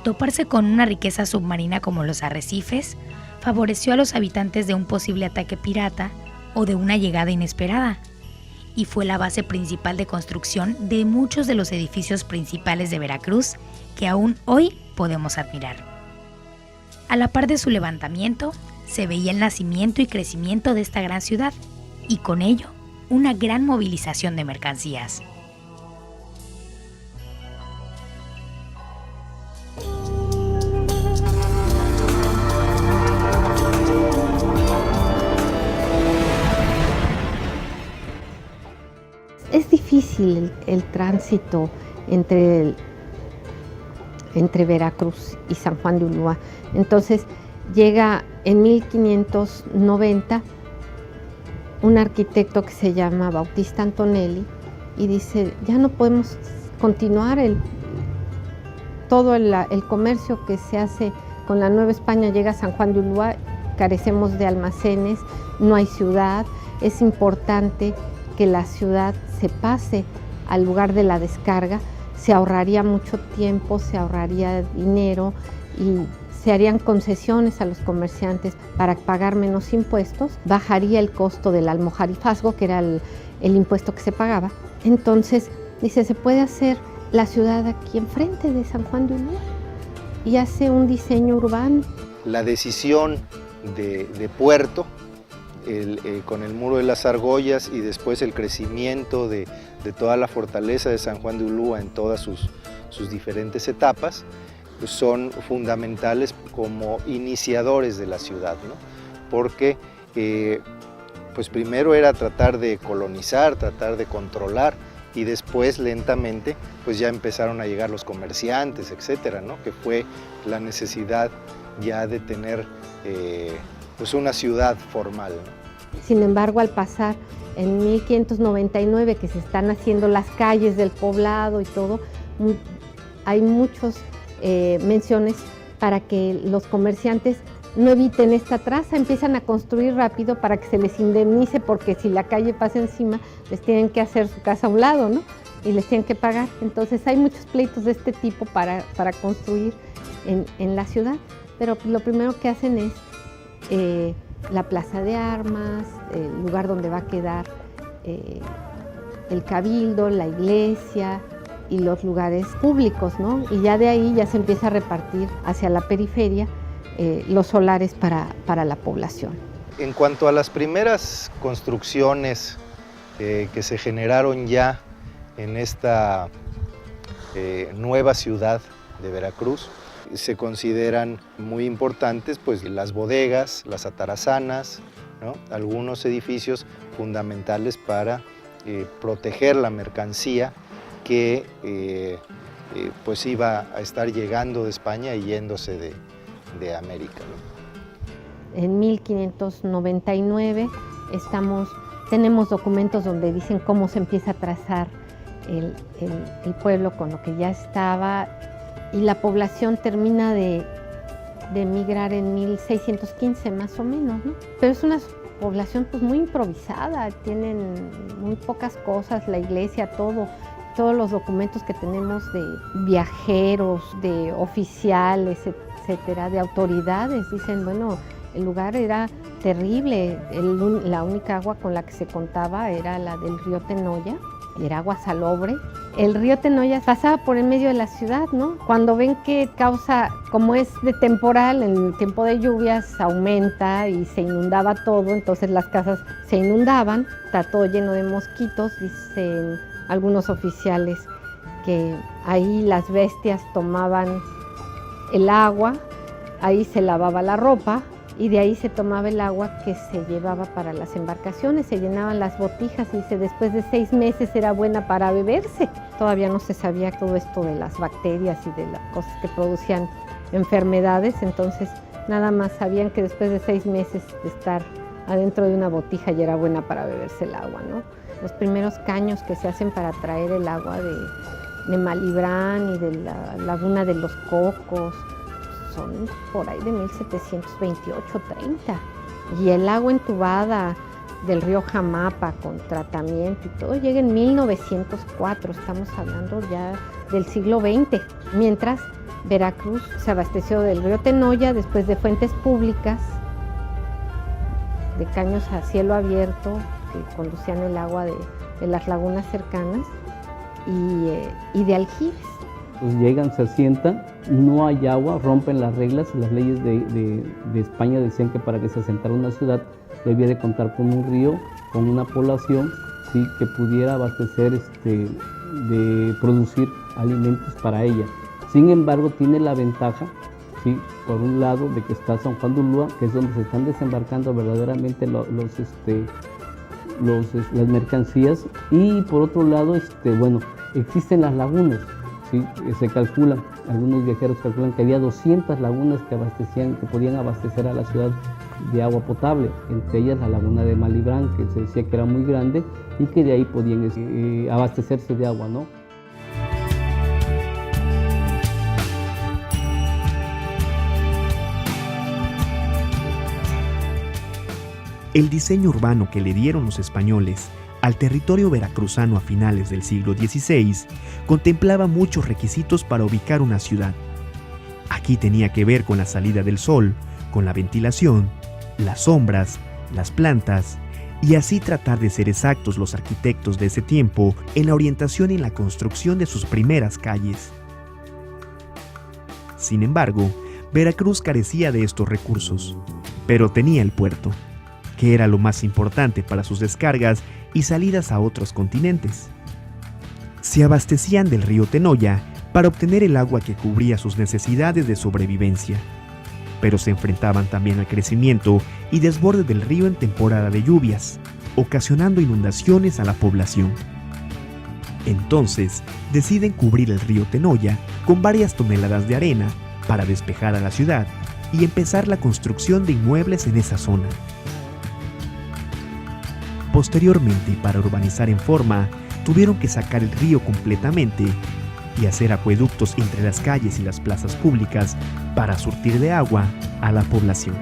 Toparse con una riqueza submarina como los arrecifes favoreció a los habitantes de un posible ataque pirata o de una llegada inesperada, y fue la base principal de construcción de muchos de los edificios principales de Veracruz que aún hoy podemos admirar. A la par de su levantamiento, se veía el nacimiento y crecimiento de esta gran ciudad, y con ello, una gran movilización de mercancías. Es difícil el tránsito entre Veracruz y San Juan de Ulúa. Entonces llega en 1590 un arquitecto que se llama Bautista Antonelli y dice, ya no podemos continuar todo el comercio que se hace con la Nueva España llega a San Juan de Ulúa, carecemos de almacenes, no hay ciudad, es importante que la ciudad se pase al lugar de la descarga, se ahorraría mucho tiempo, se ahorraría dinero y se harían concesiones a los comerciantes para pagar menos impuestos, bajaría el costo del almojarifazgo, que era el impuesto que se pagaba. Entonces, dice, se puede hacer la ciudad aquí enfrente de San Juan de Ulúa y hace un diseño urbano. La decisión de Puerto, con el muro de las argollas y después el crecimiento de toda la fortaleza de San Juan de Ulúa en todas sus diferentes etapas, pues son fundamentales como iniciadores de la ciudad, ¿no? Porque pues primero era tratar de colonizar, tratar de controlar, y después lentamente pues ya empezaron a llegar los comerciantes, etcétera, ¿no? Que fue la necesidad ya de tener pues una ciudad formal, ¿no? Sin embargo, al pasar en 1599 que se están haciendo las calles del poblado y todo, hay muchas menciones para que los comerciantes no eviten esta traza, empiezan a construir rápido para que se les indemnice, porque si la calle pasa encima, les tienen que hacer su casa a un lado, ¿no? Y les tienen que pagar. Entonces hay muchos pleitos de este tipo para construir en la ciudad, pero lo primero que hacen es la plaza de armas, el lugar donde va a quedar el cabildo, la iglesia y los lugares públicos, ¿no? Y ya de ahí ya se empieza a repartir hacia la periferia los solares para la población. En cuanto a las primeras construcciones que se generaron ya en esta nueva ciudad de Veracruz, se consideran muy importantes pues las bodegas, las atarazanas, ¿no? Algunos edificios fundamentales para proteger la mercancía que pues iba a estar llegando de España y yéndose de América, ¿no? En 1599 tenemos documentos donde dicen cómo se empieza a trazar el pueblo con lo que ya estaba, y la población termina de emigrar en 1615 más o menos, ¿no? Pero es una población pues muy improvisada, tienen muy pocas cosas, la iglesia, todos los documentos que tenemos de viajeros, de oficiales, etcétera, de autoridades, dicen, bueno, el lugar era terrible, la única agua con la que se contaba era la del río Tenoya, y era agua salobre. El río Tenoya pasaba por el medio de la ciudad, ¿no? Cuando ven que causa, como es de temporal, en el tiempo de lluvias aumenta y se inundaba todo, entonces las casas se inundaban, está todo lleno de mosquitos, dicen algunos oficiales que ahí las bestias tomaban el agua, ahí se lavaba la ropa y de ahí se tomaba el agua que se llevaba para las embarcaciones, se llenaban las botijas y dice, después de 6 meses era buena para beberse. Todavía no se sabía todo esto de las bacterias y de las cosas que producían enfermedades, entonces nada más sabían que después de 6 meses de estar adentro de una botija ya era buena para beberse el agua, ¿no? Los primeros caños que se hacen para traer el agua de Malibrán y de la laguna de los Cocos son por ahí de 1728-30. Y el agua entubada del río Jamapa con tratamiento y todo llega en 1904, estamos hablando ya del siglo XX. Mientras Veracruz se abasteció del río Tenoya, después de fuentes públicas, de caños a cielo abierto que conducían el agua de las lagunas cercanas y de aljibes. Pues llegan, se asientan, no hay agua, rompen las reglas. Las leyes de España decían que para que se asentara una ciudad debía de contar con un río, con una población, ¿sí?, que pudiera abastecer, de producir alimentos para ella. Sin embargo, tiene la ventaja, ¿sí?, por un lado, de que está San Juan de Ulúa, que es donde se están desembarcando verdaderamente las mercancías, y por otro lado, bueno, existen las lagunas, ¿sí? Se calculan, algunos viajeros calculan que había 200 lagunas que podían abastecer a la ciudad de agua potable, entre ellas la laguna de Malibrán, que se decía que era muy grande y que de ahí podían abastecerse de agua, ¿no? El diseño urbano que le dieron los españoles al territorio veracruzano a finales del siglo XVI contemplaba muchos requisitos para ubicar una ciudad. Aquí tenía que ver con la salida del sol, con la ventilación, las sombras, las plantas, y así tratar de ser exactos los arquitectos de ese tiempo en la orientación y en la construcción de sus primeras calles. Sin embargo, Veracruz carecía de estos recursos, pero tenía el puerto, que era lo más importante para sus descargas y salidas a otros continentes. Se abastecían del río Tenoya para obtener el agua que cubría sus necesidades de sobrevivencia, pero se enfrentaban también al crecimiento y desborde del río en temporada de lluvias, ocasionando inundaciones a la población. Entonces, deciden cubrir el río Tenoya con varias toneladas de arena para despejar a la ciudad y empezar la construcción de inmuebles en esa zona. Posteriormente, para urbanizar en forma, tuvieron que sacar el río completamente y hacer acueductos entre las calles y las plazas públicas para surtir de agua a la población.